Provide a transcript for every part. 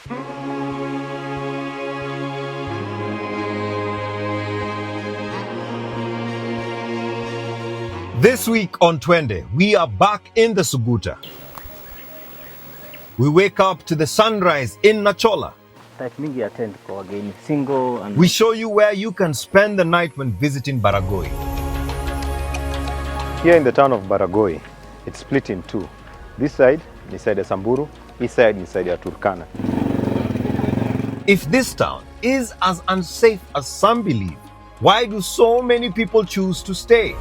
This week on Twende, we are back in the Suguta. We wake up to the sunrise in Nachola. We show you where you can spend the night when visiting Baragoi. Here in the town of Baragoi, it's split in two. This side, inside the Samburu, this side, inside the Turkana. If this town is as unsafe as some believe, why do so many people choose to stay?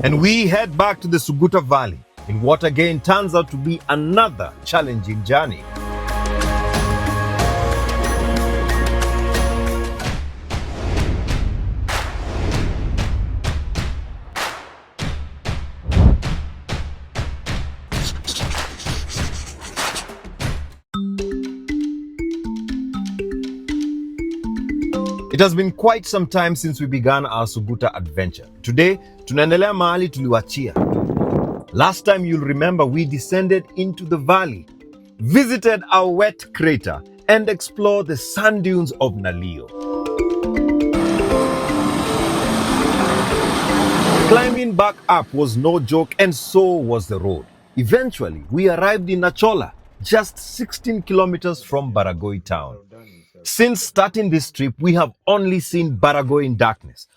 And we head back to the Suguta Valley in what again turns out to be another challenging journey. It has been quite some time since we began our Suguta adventure. Today, tunaendelea mahali tuliwachia. Last time you'll remember we descended into the valley, visited our wet crater, and explored the sand dunes of Nalio. Climbing back up was no joke, and so was the road. Eventually, we arrived in Nachola, just 16 kilometers from Baragoi town. Since starting this trip, we have only seen Baragoi in darkness.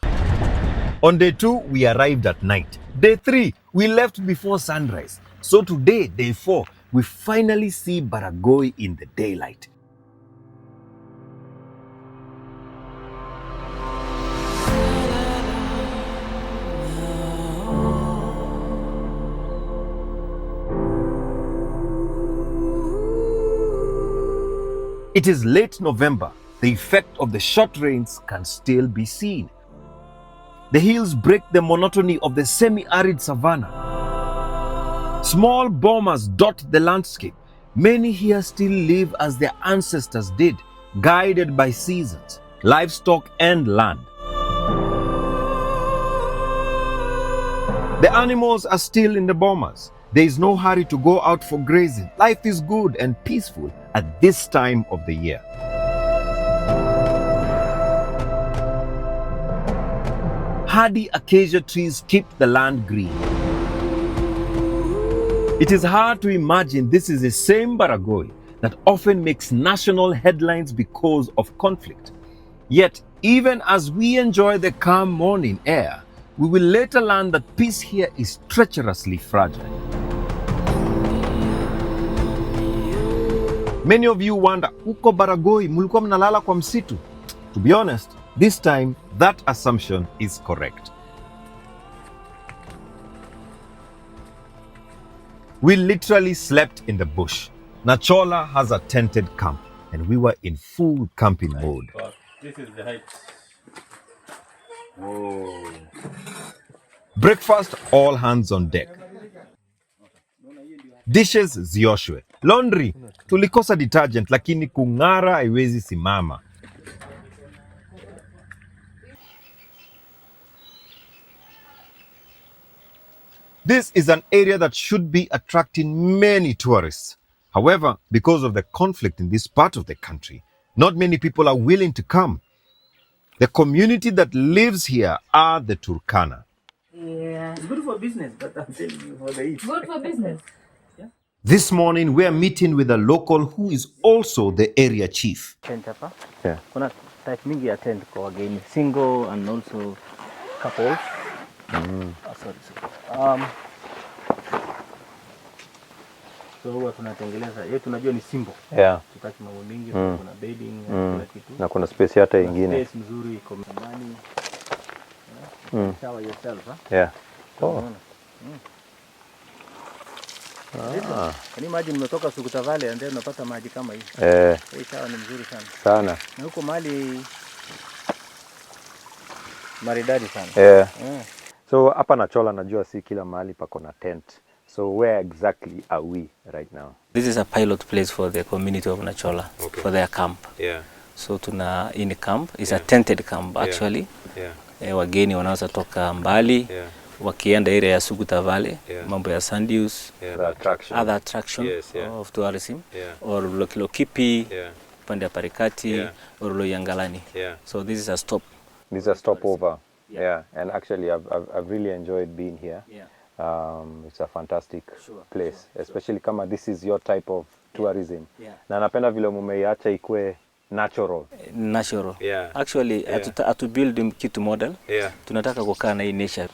On day 2, we arrived at night. Day 3, we left before sunrise. So today, day 4, we finally see Baragoi in the daylight. It is late November. The effect of the short rains can still be seen. The hills break the monotony of the semi-arid savanna. Small bomas dot the landscape. Many here still live as their ancestors did, guided by seasons, livestock and land. The animals are still in the bomas. There is no hurry to go out for grazing. Life is good and peaceful at this time of the year. Hardy acacia trees keep the land green. It is hard to imagine this is the same Baragoi that often makes national headlines because of conflict. Yet, even as we enjoy the calm morning air, we will later learn that peace here is treacherously fragile. Many of you wonder, uko Baragoi, mulikuwa mnalala kwa msitu? To be honest, this time that assumption is correct. We literally slept in the bush. Nachola has a tented camp, and we were in full camping mode. This is the height. Whoa. Breakfast, all hands on deck. Dishes zioshwe. Laundry, tulikosa detergent lakini kung'ara haiwezi simama. This is an area that should be attracting many tourists. However, because of the conflict in this part of the country, not many people are willing to come. The community that lives here are the Turkana. Yeah, it's good for business, but I'm telling you for the eat. Good for business. This morning, we are meeting with a local who is also the area chief. Yeah. Kuna type mingi ya tent kwa wageni, single and also couples. So huwa tunatengeleza, yetu tunajua ni simple. Yeah. Tutaki mambo mingi, kuna bedding, kuna kitu. Na kuna space hata ingine. Space mzuri iko ndani. Shower yourself, huh? Yeah. Oh. Can you imagine umetoka Suguta Valley and then unapata maji kama hii? Hii shower ni mzuri sana. Sana. Na huko mahali maridadi sana. So hapa Nachola najua si kila mahali pako na tent. So where exactly are we right now? This is a pilot place for the community of Nachola, for their camp. Yeah. So tuna in camp, it's a tented camp actually. Yeah. Wageni wanaweza toka mbali wakienda area ya Suguta Valley, mambo ya sand dunes, other attraction of tourism, or Lake Logipi, pande ya Parikati, or Loyangalani. So this is a stop. This is a stopover. Yeah, and actually I've really enjoyed being here. It's a fantastic place, especially kama this is your type of tourism. Na napenda vile mumeiacha ikue natural. Natural. Actually, to build kitu model, tunataka kukaa na hii nature.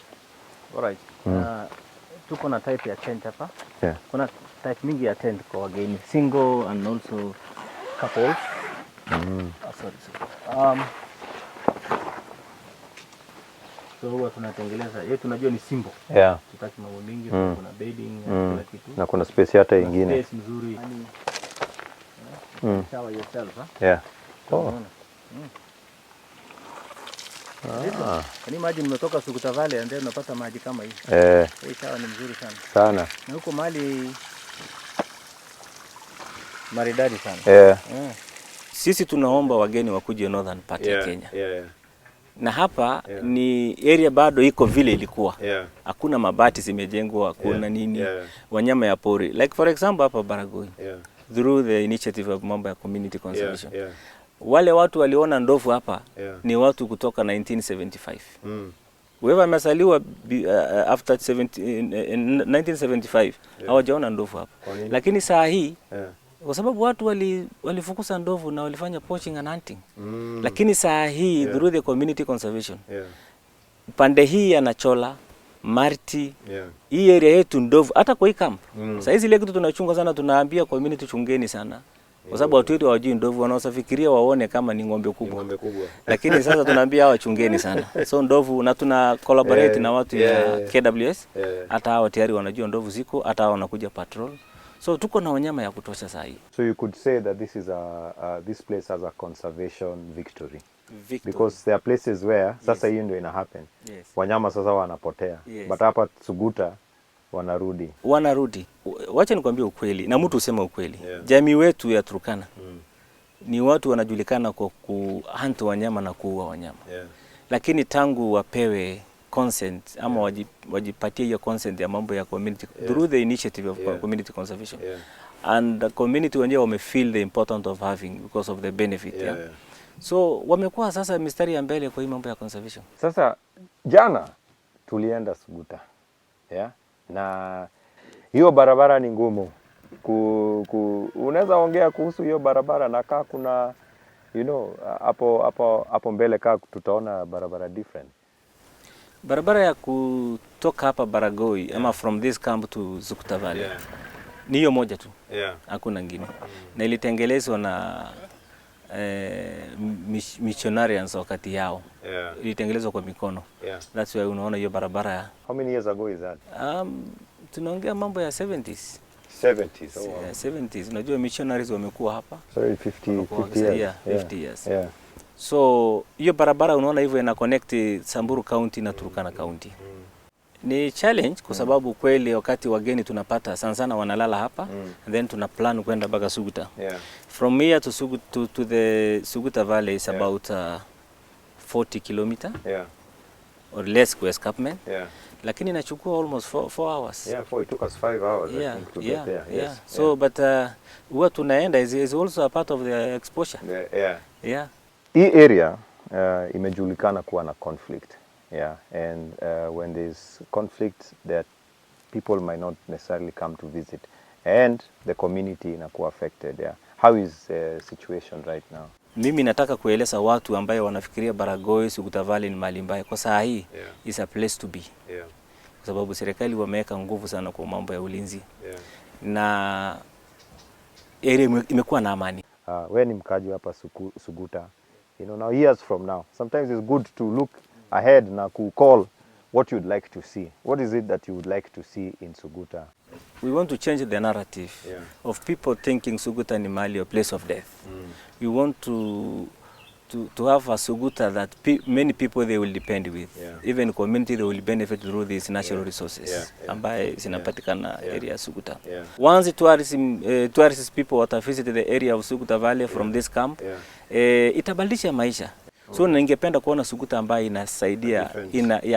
Alright. Tuko na type ya tent hapa. Kuna type mingi ya tent kwa wageni, single and also couples. So huwa tunatengeleza, tunajua ni simple. Tutaki mambo mingi, kuna bedding, kila kitu. Na kuna space hata ingine. Space mzuri. Shower yourself, Can you imagine umetoka Suguta Valley and then unapata maji kama hii? Hii shower ni mzuri sana. Sana. Na huko mahali maridadi sana. Sisi tunaomba wageni wakuje northern part ya Kenya. Na hapa ni area bado iko vile ilikuwa. Hakuna mabati zimejengwa, hakuna nini. Wanyama ya pori. Like for example hapa Baragoi. Through the initiative of mambo ya community conservation. Wale watu waliona ndovu hapa ni watu kutoka 1975. Whoever amesaliwa after 1975 hawajaona ndovu hapa. Lakini saa hii kwa sababu watu walifukuza ndovu na walifanya poaching and hunting. Lakini saa hii through the community conservation. Pande hii ya Nachola, Marti, hii area yetu ndovu hata kwa hii camp. Sasa hizi ile kitu tunachunga sana, tunaambia community chungeni sana. Kwa sababu watu wetu hawajui ndovu, wanaosafikiria waone kama ni ng'ombe kubwa. Lakini sasa tunaambia hawa chungeni sana. So ndovu, na tuna collaborate na watu ya KWS. Hata hawa tayari wanajua ndovu ziko, hata hawa wanakuja patrol. So tuko na wanyama ya kutosha saa hii. So you could say that this is this place has a conservation victory. Because there are places where sasa hii ndio ina happen. Wanyama sasa wanapotea. But hapa Suguta wanarudi. Wacha nikwambie ukweli na mtu usema ukweli. Jamii wetu ya Turkana ni watu wanajulikana kwa kuhunt wanyama na kuua wanyama. Lakini tangu wapewe consent ama wajipatie hiyo consent ya mambo ya community through the initiative of community conservation. And the community wenyewe wamefeel the importance of having because of the benefit. So wamekuwa sasa mistari ya mbele kwa hii mambo ya conservation. Sasa jana tulienda Suguta. Na hiyo barabara ni ngumu. Unaweza ongea kuhusu hiyo barabara, na kaa kuna hapo mbele kaa tutaona barabara different. Barabara ya kutoka hapa Baragoi ama from this camp to Suguta Valley ni hiyo moja tu. Hakuna ngine. Na ilitengelezwa na missionaries wakati yao. Ilitengelezwa kwa mikono. That's why unaona hiyo barabara. How many years ago is that? Tunaongea mambo ya 70s. 70s. 70s. Unajua missionaries wamekuwa hapa. So 50 years. So hiyo barabara unaona hivyo ina connect Samburu County na Turkana County. Ni challenge kwa sababu kweli wakati wageni tunapata sana wanalala hapa, and then tuna plan kwenda mpaka Suguta. From here to Suguta to the Suguta Valley is about 40 kilometer. Or less kwa escarpment. Lakini inachukua almost 4 hours. It took us 5 hours I think to get there. So but huwa tunaenda is also a part of the exposure. Hii area imejulikana kuwa na conflict. And when there's conflict, that people might not necessarily come to visit, and the community inakuwa affected. How is the situation right now? Mimi nataka kueleza watu ambaye wanafikiria Baragoi, Suguta Valley ni mahali mbaya. Kwa saa hii is a place to be. Kwa sababu serikali wameweka nguvu sana kwa mambo ya ulinzi. Na area imekuwa na amani. Wewe ni mkaji hapa Suguta. Now years from now, sometimes it's good to look ahead na call what you'd like to see. What is it that you would like to see in Suguta? We want to change the narrative of people thinking Suguta ni mahali a place of death. We want to have a Suguta that many people they will depend with. Even community they will benefit through these natural resources ambaye zinapatikana area Suguta. Once tourist people wata visit the area of Suguta Valley from this camp, itabadilisha maisha. So ningependa kuona Suguta ambayo inasaidia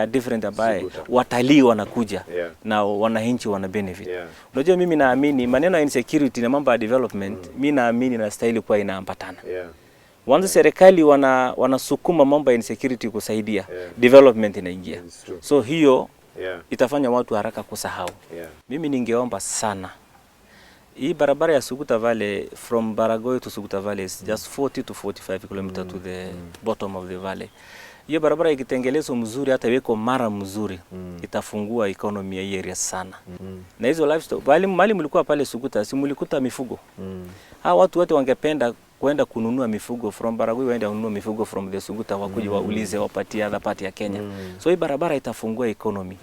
different ambaye watalii wanakuja na wananchi wana benefit. Unajua mimi naamini maneno ya insecurity na mambo ya development, mimi naamini na stahili kuwa inaambatana. Wanza serikali wanasukuma mambo ya insecurity kusaidia, development inaingia. So hiyo itafanya watu haraka kusahau. Mimi ningeomba sana hii barabara ya Suguta Valley from Baragoi to Suguta Valley is just 40 to 45 km to the bottom of the valley. Hiyo barabara ikitengelezwa mzuri, hata weko mara mzuri, itafungua economy ya hii area sana. Na hizo livestock, mali mlikuwa pale Suguta, si mlikuta mifugo. Hao watu wote wangependa kwenda kununua mifugo from Baragoi, waende kununua mifugo from the Suguta, wakuje waulize wapatie other part ya Kenya. So hii barabara itafungua economy.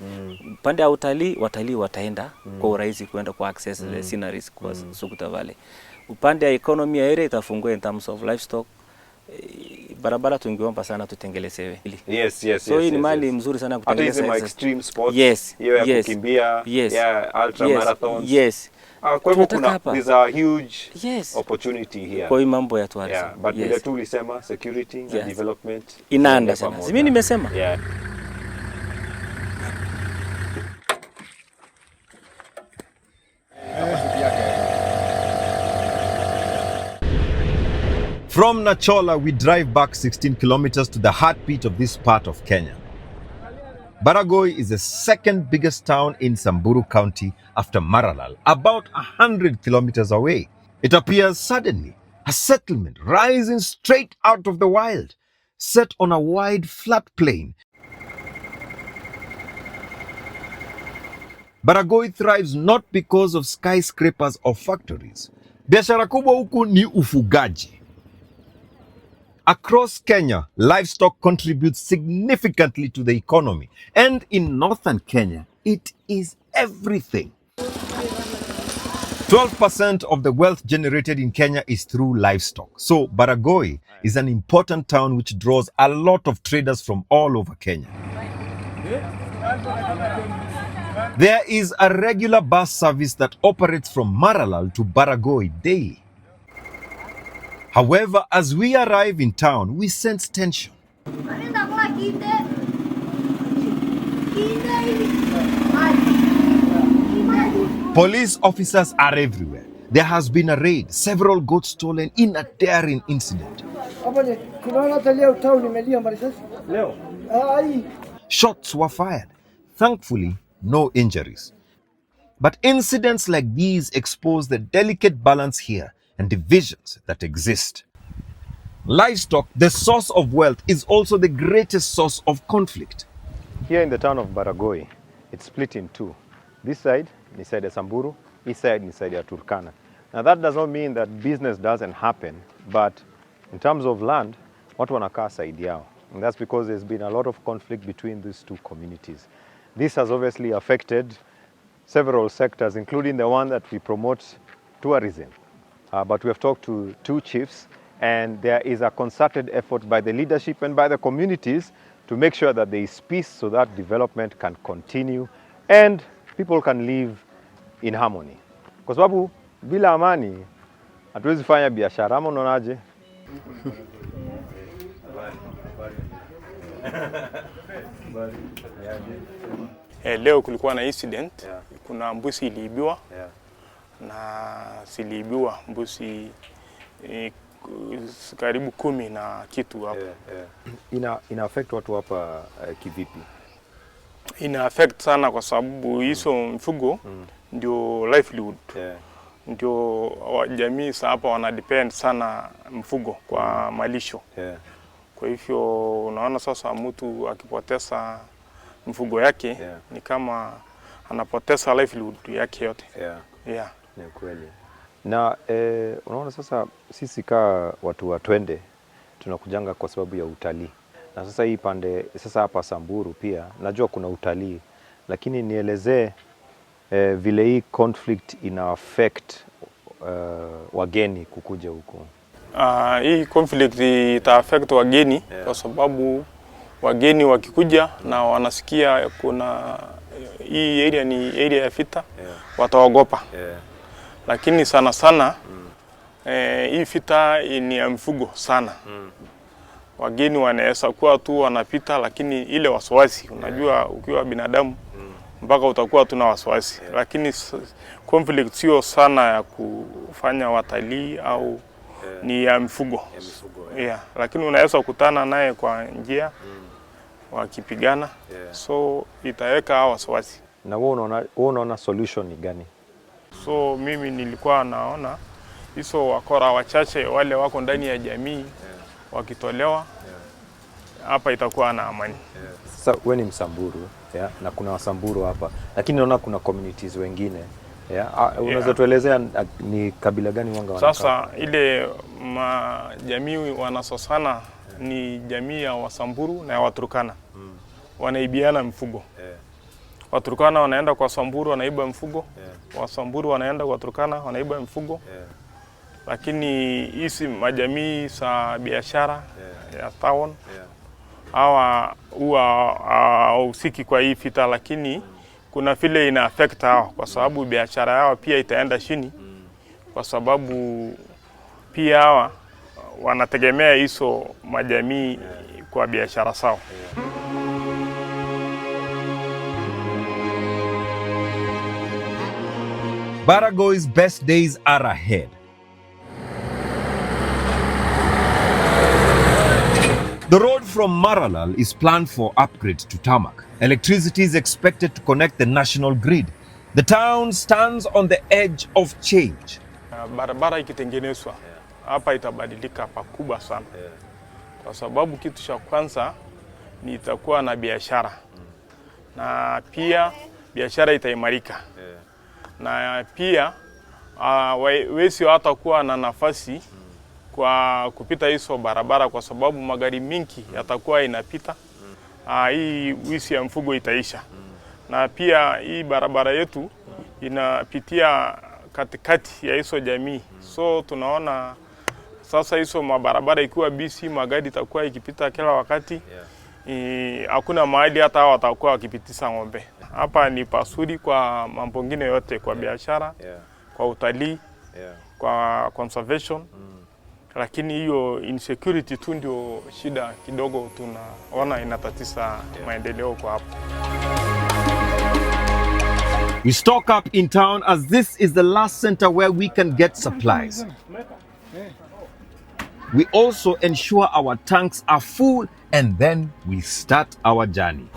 Pande ya watalii wataenda kwa urahisi kwenda kwa access the sceneries kwa Suguta Valley. Upande ya economy ya area itafungua in terms of livestock. Barabara tungeomba sana tutengelezewe. So hii ni mali mzuri sana kutengeleza. Hata hizi extreme sports, hiyo ya kukimbia, ultra marathons. Kwa hivyo there's a huge opportunity here. Kwa hii mambo ya tourism. But vile tu ulisema security and development inaenda sana. Mimi nimesema. From Nachola, we drive back 16 kilometers to the heartbeat of this part of Kenya. Baragoi is the second biggest town in Samburu County after Maralal, about 100 kilometers away. It appears suddenly, a settlement rising straight out of the wild, set on a wide flat plain. Baragoi thrives not because of skyscrapers or factories. Biashara kubwa huku ni ufugaji. Across Kenya, livestock contributes significantly to the economy. And in northern Kenya, it is everything. 12% of the wealth generated in Kenya is through livestock. So Baragoi is an important town which draws a lot of traders from all over Kenya. There is a regular bus service that operates from Maralal to Baragoi daily. However, as we arrive in town, we sense tension. Police officers are everywhere. There has been a raid, several goats stolen in a daring incident. Shots were fired. Thankfully, no injuries. But incidents like these expose the delicate balance here and divisions that exist. Livestock, the source of wealth, is also the greatest source of conflict. Here in the town of Baragoi, it's split in two. This side, inside the Samburu, this side, inside the Turkana. Now that does not mean that business doesn't happen, but in terms of land, watu wanakaa side yao. And that's because there's been a lot of conflict between these two communities. This has obviously affected several sectors, including the one that we promote, tourism. But we have talked to two chiefs, and there is a concerted effort by the leadership and by the communities to make sure that there is peace so that development can continue and people can live in harmony. Kwa sababu bila amani hatuwezi fanya biashara. Ama unaonaje? Leo kulikuwa na incident, kuna mbuzi iliibiwa na ziliibiwa mbuzi karibu 10 na kitu hapo. Ina affect watu hapa kivipi? Ina affect sana kwa sababu hizo mfugo ndio livelihood. Ndio jamii hapa wana depend sana mfugo kwa malisho. Kwa hivyo unaona sasa mtu akipoteza mfugo yake ni kama anapoteza livelihood yake yote. Ni kweli. Na unaona sasa sisi kaa watu wa Twende tunakujanga kwa sababu ya utalii. Na sasa hii pande sasa hapa Samburu pia najua kuna utalii, lakini nielezee vile hii conflict ina affect wageni kukuja huko. Hii conflict ita affect wageni kwa sababu wageni wakikuja na wanasikia kuna hii area ni area ya vita, wataogopa. Lakini sana sana hii vita ni ya mfugo sana. wageni wanaweza kuwa tu wanapita, lakini ile wasiwasi, unajua ukiwa binadamu mpaka utakuwa tuna wasiwasi, lakini conflict sio sana ya kufanya watalii au ni ya mifugo. Lakini unaweza kukutana naye kwa njia wakipigana, so itaweka wasiwasi. Na wewe unaona solution ni gani? So mimi nilikuwa naona hizo wakora wachache wale wako ndani ya jamii wakitolewa, hapa itakuwa na amani. Sasa wewe ni Msamburu, na kuna Wasamburu hapa, lakini naona kuna communities wengine. Unaweza tuelezea ni kabila gani wanga wanakaa? Sasa ile jamii wanasosana ni jamii ya Wasamburu na ya Waturkana. Wanaibiana mifugo. Waturkana wanaenda kwa Samburu wanaiba mifugo. Wasamburu wanaenda kwa Turkana wanaiba mifugo. Lakini hizi majamii za biashara ya town hawa huwa usiki kwa hii vita, lakini kuna vile ina affect hao kwa sababu biashara yao pia itaenda chini, kwa sababu pia hawa wanategemea hizo majamii kwa biashara sawa. Baragoi's best days are ahead. The road from Maralal is planned for upgrade to tarmac. Electricity is expected to connect the national grid. The town stands on the edge of change. Barabara ikitengenezwa hapa itabadilika pakubwa sana. Kwa sababu kitu cha kwanza ni itakuwa na biashara. Na pia biashara itaimarika. Na pia wezi hatakuwa na nafasi kwa kupita hizo barabara, kwa sababu magari mingi yatakuwa inapita. Hii wizi ya mfugo itaisha. Na pia hii barabara yetu inapitia katikati ya hizo jamii. So tunaona sasa hizo mabarabara ikiwa busy, magari itakuwa ikipita kila wakati. Hakuna mahali hata hao watakuwa wakipitisa ng'ombe. Hapa ni pasuri kwa mambo mengine yote, kwa biashara, kwa utalii, kwa conservation. Lakini hiyo insecurity tu ndio shida kidogo tunaona inatatiza maendeleo kwa hapa. We stock up in town as this is the last center where we can get supplies. We also ensure our tanks are full and then we start our journey.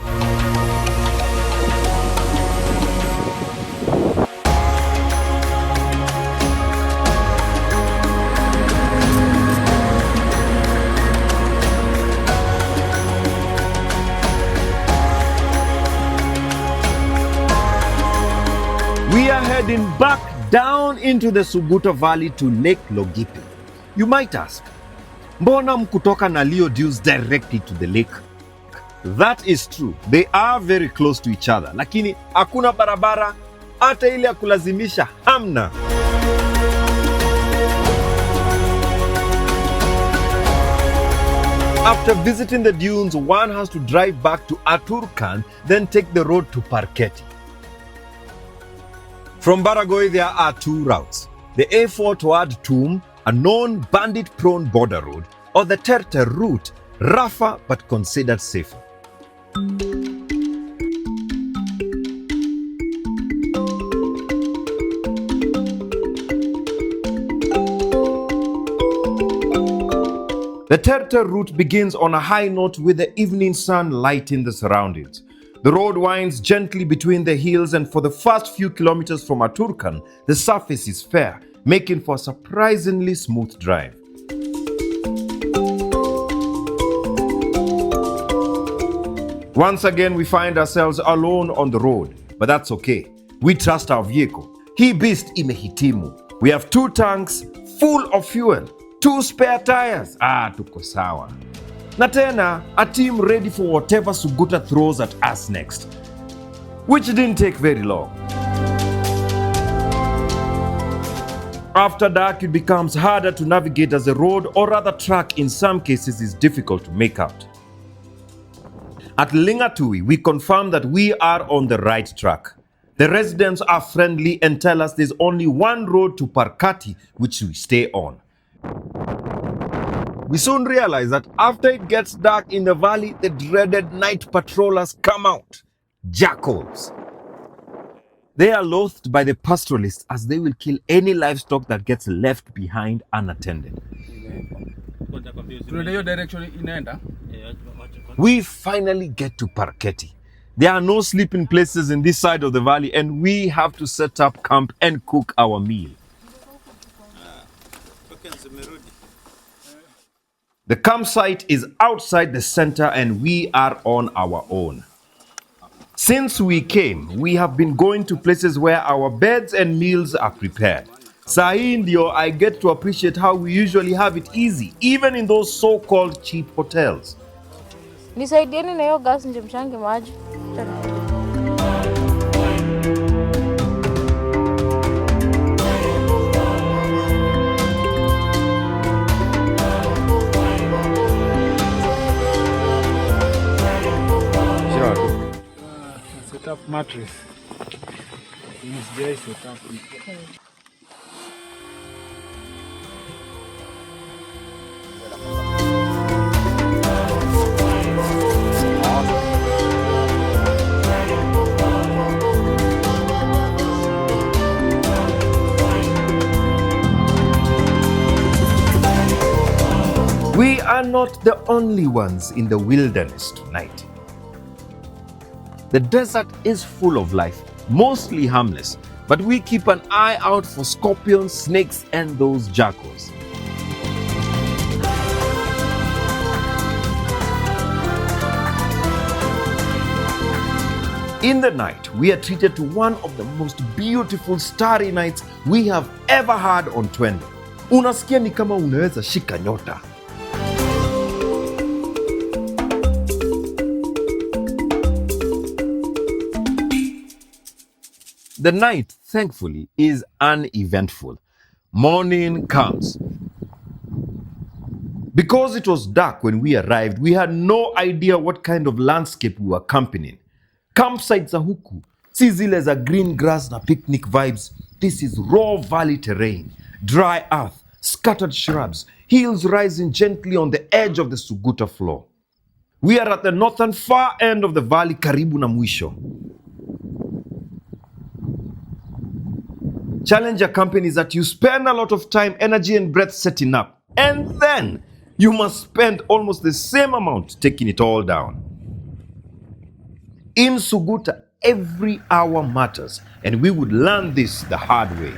We are heading back down into the Suguta Valley to Lake Logipi. You might ask, mbona mkutoka na Leo Dues directly to the lake? That is true. They are very close to each other. Lakini hakuna barabara, hata ile ya kulazimisha hamna. After visiting the dunes, one has to drive back to Aturkan, then take the road to Parketi. From Baragoi, there are two routes. The A4 toward Tum, a known bandit-prone border road, or the Terte route, rougher but considered safer. The Terte route begins on a high note with the evening sun lighting the surroundings. The road winds gently between the hills, and for the first few kilometers from Aturkan, the surface is fair, making for a surprisingly smooth drive. Once again, we find ourselves alone on the road, but that's okay. We trust our vehicle. Hii beast imehitimu. We have 2 tanks full of fuel, 2 spare tires. Tuko sawa. Na tena, a team ready for whatever Suguta throws at us next. Which didn't take very long. After dark, it becomes harder to navigate as the road, or rather track in some cases, is difficult to make out. At Lingatui, we confirm that we are on the right track. The residents are friendly and tell us there's only one road to Parkati which we stay on. We soon realize that after it gets dark in the valley, the dreaded night patrollers come out. Jackals. They are loathed by the pastoralists as they will kill any livestock that gets left behind unattended. We finally get to Paraketi. There are no sleeping places in this side of the valley, and we have to set up camp and cook our meal. The campsite is outside the center and we are on our own. Since we came, we have been going to places where our beds and meals are prepared. Saa hii ndio I get to appreciate how we usually have it easy, even in those so-called cheap hotels. Nisaidieni na hiyo gas nje mchange maji. Set up mattress. Set up. We are not the only ones in the wilderness tonight. The desert is full of life, mostly harmless, but we keep an eye out for scorpions, snakes, and those jackals. In the night, we are treated to one of the most beautiful starry nights we have ever had on Twende. Unasikia ni kama unaweza shika nyota. The night, thankfully, is uneventful. Morning comes. Because it was dark when we arrived, we had no idea what kind of landscape we were camping in. Campsites za huku, si zile za green grass na picnic vibes. This is raw valley terrain, dry earth, scattered shrubs, hills rising gently on the edge of the Suguta floor. We are at the northern far end of the valley, karibu na mwisho. Challenge your company is that you spend a lot of time, energy, and breath setting up, and then you must spend almost the same amount taking it all down. In Suguta, every hour matters, and we would learn this the hard way.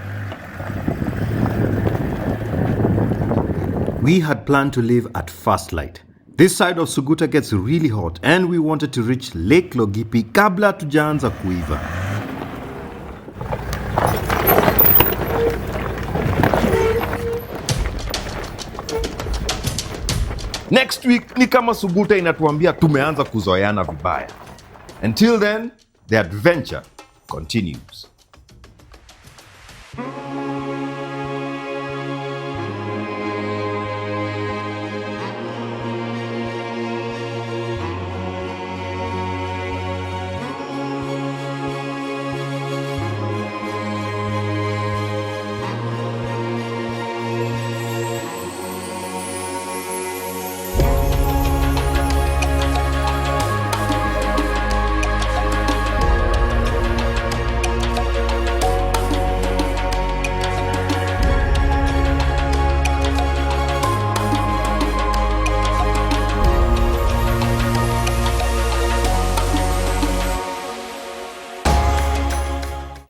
We had planned to leave at first light. This side of Suguta gets really hot, and we wanted to reach Lake Logipi kabla tujaanza kuiva. Next week ni kama Suguta inatuambia tumeanza kuzoeana vibaya. Until then, the adventure continues.